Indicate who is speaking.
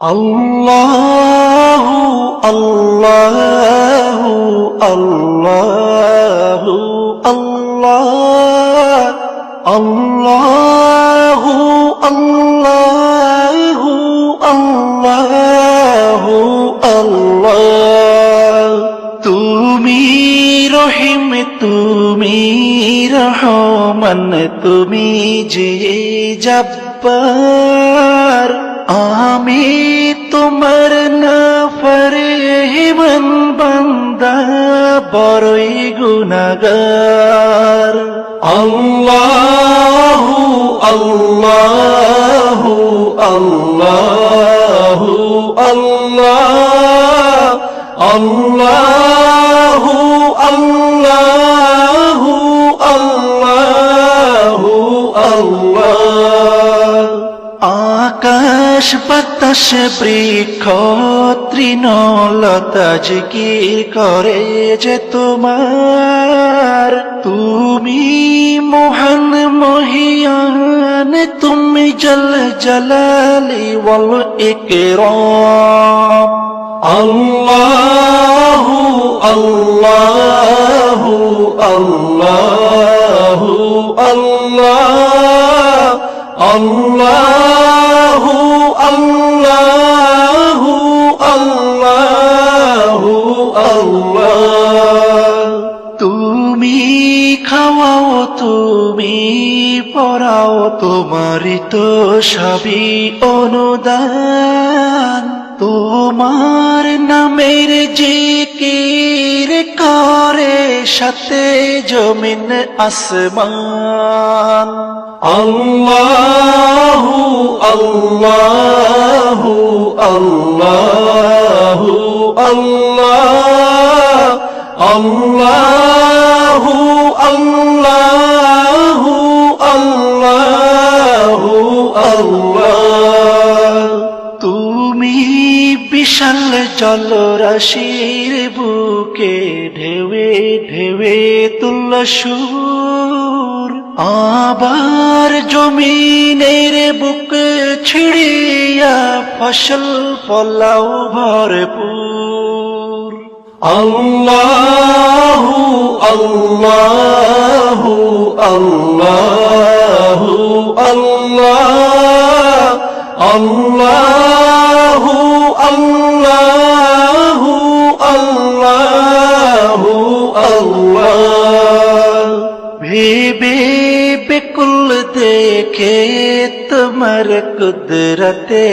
Speaker 1: আল্লাহু আল্লাহু আল্লাহু আল্লাহ আল্লাহু আল্লাহু আল্লাহু আল্লাহ। তুমি রহিম, তুমি রহমান, তুমি যে জব্বার। আমি তোমার নাফরমান বান্দা, বড়ই গুনাহগার। আল্লাহু আল্লাহু আল্লাহু আল্লাহ আল্লাহু আল্লাহু আল্লাহু আল্লাহ। আকাশ বাতাস বৃক্ষ তৃণলতা জিকির করে যে তোমার। তুমি মহান মহিয়ান, তুমি জল জলালি ওয়াল ইকরাম। আল্লাহু আল্লাহু আল্লাহু আল্লাহ আল্লাহু আল্লাহু আল্লাহু আল্লাহ। তুমি খাওয়াও, তুমি পড়াও, তোমারই তো সবই অনুদান। তোমার নামের জিকির করে সাথে জমিন আসমান। আল্লাহু আল্লাহু আল্লাহু আল্লাহ আল্লাহু আল্লাহু আল্লাহু আল্লাহ। তুমি বিশাল জলরাশির বুকে ঢেউে ঢেউে তুল্য সুর। আবার জমিনের বুক ছিড়িয়া ফসল ফলাও ভরপুর। আল্লাহু আল্লাহু আল্লাহু আল্লাহ আল্লাহু আল্লাহু আল্লাহু আল্লাহ। ভেবে বেকুল দেখে তোমার কুদরতে